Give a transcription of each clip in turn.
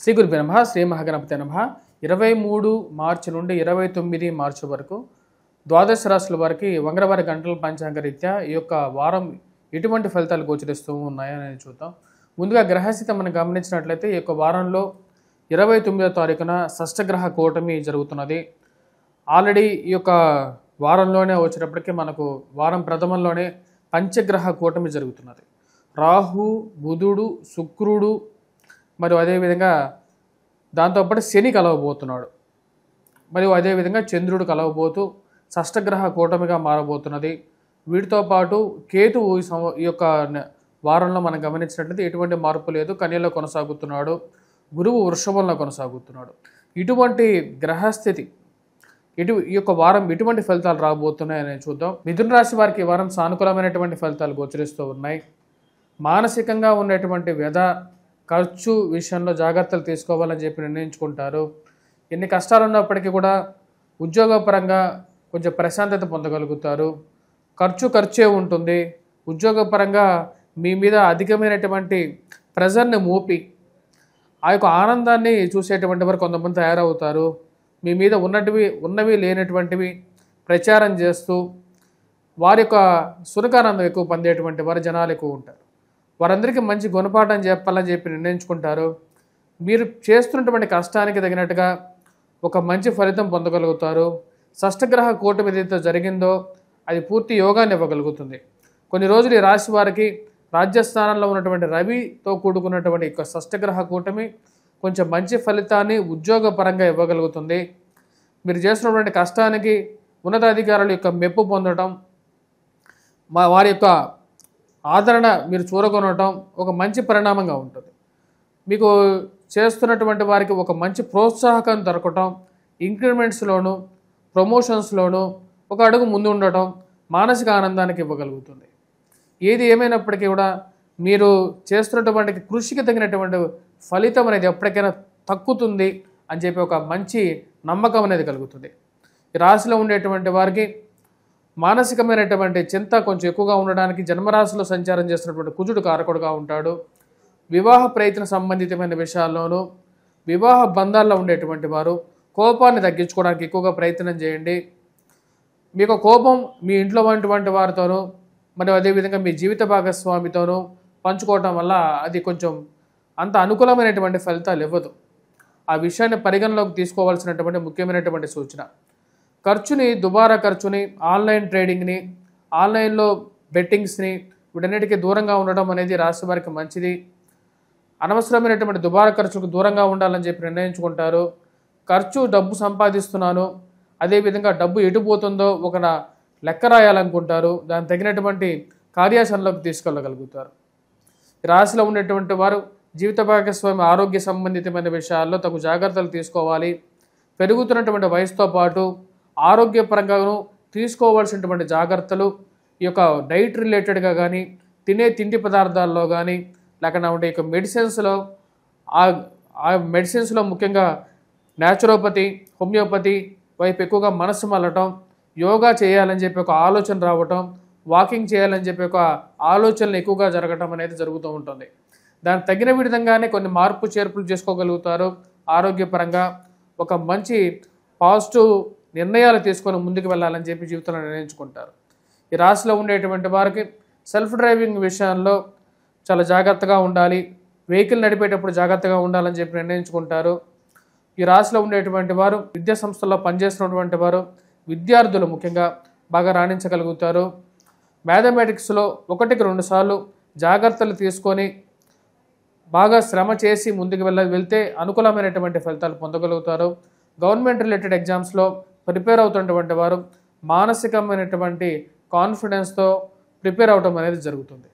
శ్రీ గురుభ్యో నమః. శ్రీ మహాగణపతే నమః. 23 మార్చి నుండి 29 మార్చి వరకు ద్వాదశ రాశుల వారికి వంగరవారి గంటల పంచాంగ రీత్యా ఈ యొక్క వారం ఎటువంటి ఫలితాలు గోచరిస్తూ ఉన్నాయని చూద్దాం. ముందుగా గ్రహస్థితి మనం గమనించినట్లయితే ఈ యొక్క వారంలో 29వ తారీఖున షష్టగ్రహ కూటమి జరుగుతున్నది. ఆల్రెడీ ఈ యొక్క వారంలోనే వచ్చేటప్పటికీ మనకు వారం ప్రథమంలోనే పంచగ్రహ కూటమి జరుగుతున్నది. రాహు, బుధుడు, శుక్రుడు మరియు అదేవిధంగా దాంతోపాటు శని కలవబోతున్నాడు. మరియు అదేవిధంగా చంద్రుడు కలవబోతూ షష్టగ్రహ కూటమిగా మారబోతున్నది. వీటితో పాటు కేతువు ఈ యొక్క వారంలో మనం గమనించినట్లయితే ఎటువంటి మార్పు లేదు, కన్యలో కొనసాగుతున్నాడు. గురువు వృషభంలో కొనసాగుతున్నాడు. ఇటువంటి గ్రహస్థితి ఈ యొక్క వారం ఎటువంటి ఫలితాలు రాబోతున్నాయని చూద్దాం. మిథున రాశి వారికి ఈ వారం సానుకూలమైనటువంటి ఫలితాలు గోచరిస్తూ ఉన్నాయి. మానసికంగా ఉన్నటువంటి వ్యధ, ఖర్చు విషయంలో జాగ్రత్తలు తీసుకోవాలని చెప్పి నిర్ణయించుకుంటారు. ఎన్ని కష్టాలు ఉన్నప్పటికీ కూడా ఉద్యోగపరంగా కొంచెం ప్రశాంతత పొందగలుగుతారు. ఖర్చే ఉంటుంది. ఉద్యోగపరంగా మీ మీద అధికమైనటువంటి ప్రెజర్ని మోపి ఆ యొక్క ఆనందాన్ని చూసేటువంటి వారు కొంతమంది తయారవుతారు. మీ మీద ఉన్నవి లేనటువంటివి ప్రచారం చేస్తూ వారి యొక్క సునకానందం ఎక్కువ పొందేటువంటి వారు జనాలు ఎక్కువ ఉంటారు. వారందరికీ మంచి గుణపాఠం చెప్పాలని చెప్పి నిర్ణయించుకుంటారు. మీరు చేస్తున్నటువంటి కష్టానికి తగినట్టుగా ఒక మంచి ఫలితం పొందగలుగుతారు. షష్టగ్రహ కూటమి ఏదైతే జరిగిందో అది పూర్తి యోగాన్ని ఇవ్వగలుగుతుంది. కొన్ని రోజులు ఈ రాశి వారికి రాజ్యస్థానంలో ఉన్నటువంటి రవితో కూడుకున్నటువంటి యొక్క షష్టగ్రహ కూటమి కొంచెం మంచి ఫలితాన్ని ఉద్యోగపరంగా ఇవ్వగలుగుతుంది. మీరు చేస్తున్నటువంటి కష్టానికి ఉన్నతాధికారుల యొక్క మెప్పు పొందడం, వారి యొక్క ఆదరణ మీరు చూరగొనటం ఒక మంచి పరిణామంగా ఉంటుంది. మీకు చేస్తున్నటువంటి వారికి ఒక మంచి ప్రోత్సాహకం దొరకటం, ఇంక్రిమెంట్స్లోను ప్రమోషన్స్లోనూ ఒక అడుగు ముందు ఉండటం మానసిక ఆనందానికి ఇవ్వగలుగుతుంది. ఏది ఏమైనప్పటికీ కూడా మీరు చేస్తున్నటువంటి కృషికి తగినటువంటి ఫలితం అనేది ఎప్పటికైనా తక్కుతుంది అని చెప్పి ఒక మంచి నమ్మకం అనేది కలుగుతుంది. ఈ రాశిలో ఉండేటువంటి వారికి మానసికమైనటువంటి చింత కొంచెం ఎక్కువగా ఉండడానికి జన్మరాశిలో సంచారం చేస్తున్నటువంటి కుజుడు కారకుడుగా ఉంటాడు. వివాహ ప్రయత్న సంబంధితమైన విషయాల్లోనూ వివాహ బంధాల్లో ఉండేటువంటి వారు కోపాన్ని తగ్గించుకోవడానికి ఎక్కువగా ప్రయత్నం చేయండి. మీకు కోపం మీ ఇంట్లో ఉన్నటువంటి వారితోనూ మరియు అదేవిధంగా మీ జీవిత భాగస్వామితోనూ పంచుకోవటం వల్ల అది కొంచెం అంత అనుకూలమైనటువంటి ఫలితాలు ఇవ్వదు. ఆ విషయాన్ని పరిగణలోకి తీసుకోవాల్సినటువంటి ముఖ్యమైనటువంటి సూచన. దుబారా ఖర్చుని, ఆన్లైన్ ట్రేడింగ్ని, ఆన్లైన్లో బెట్టింగ్స్ని వీటన్నిటికీ దూరంగా ఉండడం అనేది రాశి వారికి మంచిది. అనవసరమైనటువంటి దుబారా ఖర్చులకు దూరంగా ఉండాలని చెప్పి నిర్ణయించుకుంటారు. డబ్బు సంపాదిస్తున్నాను, అదేవిధంగా డబ్బు ఎటుపోతుందో ఒక లెక్క రాయాలనుకుంటారు. దానికి తగినటువంటి కార్యాచరణలోకి తీసుకెళ్ళగలుగుతారు. రాశిలో ఉండేటువంటి వారు జీవిత భాగస్వామి ఆరోగ్య సంబంధితమైన విషయాల్లో తగు జాగ్రత్తలు తీసుకోవాలి. పెరుగుతున్నటువంటి వయసుతో పాటు ఆరోగ్యపరంగాను తీసుకోవాల్సినటువంటి జాగ్రత్తలు ఈ యొక్క డైట్ రిలేటెడ్గా కానీ, తినే తిండి పదార్థాల్లో కానీ, లేకపోతే ఈ యొక్క మెడిసిన్స్లో ముఖ్యంగా న్యాచురోపతి, హోమియోపతి వైపు ఎక్కువగా మనసు మళ్ళటం, యోగా చేయాలని చెప్పి ఒక ఆలోచన రావటం, వాకింగ్ చేయాలని చెప్పి ఒక ఆలోచనలు ఎక్కువగా జరగటం అనేది జరుగుతూ ఉంటుంది. దానికి తగిన విధంగానే కొన్ని మార్పు చేర్పులు చేసుకోగలుగుతారు. ఆరోగ్యపరంగా ఒక మంచి పాజిటివ్ నిర్ణయాలు తీసుకొని ముందుకు వెళ్ళాలని చెప్పి జీవితంలో నిర్ణయించుకుంటారు. ఈ రాశిలో ఉండేటువంటి వారికి సెల్ఫ్ డ్రైవింగ్ విషయాల్లో చాలా జాగ్రత్తగా ఉండాలి. వెహికల్ నడిపేటప్పుడు జాగ్రత్తగా ఉండాలని చెప్పి నిర్ణయించుకుంటారు. ఈ రాశిలో ఉండేటువంటి వారు విద్యా సంస్థల్లో పనిచేస్తున్నటువంటి వారు విద్యార్థులు ముఖ్యంగా బాగా రాణించగలుగుతారు. మ్యాథమెటిక్స్లో 1కి 2 సార్లు జాగ్రత్తలు తీసుకొని బాగా శ్రమ చేసి ముందుకు వెళ్తే అనుకూలమైనటువంటి ఫలితాలు పొందగలుగుతారు. గవర్నమెంట్ రిలేటెడ్ ఎగ్జామ్స్లో ప్రిపేర్ అవుతున్నటువంటి వారు మానసికమైనటువంటి కాన్ఫిడెన్స్తో ప్రిపేర్ అవడం అనేది జరుగుతుంది.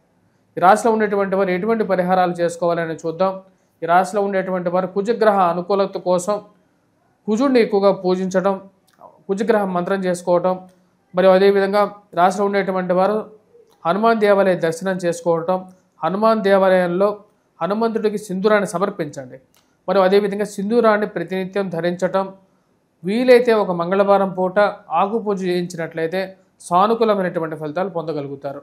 ఈ రాశిలో ఉండేటువంటి వారు ఎటువంటి పరిహారాలు చేసుకోవాలని చూద్దాం. ఈ రాశిలో ఉండేటువంటి వారు కుజగ్రహ అనుకూలత కోసం కుజుడిని ఎక్కువగా పూజించడం, కుజగ్రహ మంత్రం చేసుకోవటం, మరియు అదేవిధంగా రాశిలో ఉండేటువంటి వారు హనుమాన్ దేవాలయ దర్శనం చేసుకోవటం, హనుమాన్ దేవాలయంలో హనుమంతుడికి సింధూరాన్ని సమర్పించండి. మరియు అదేవిధంగా సింధూరాన్ని ప్రతినిత్యం ధరించటం, వీలైతే ఒక మంగళవారం పూట ఆకు పూజ చేయించినట్లయితే సానుకూలమైనటువంటి ఫలితాలు పొందగలుగుతారు.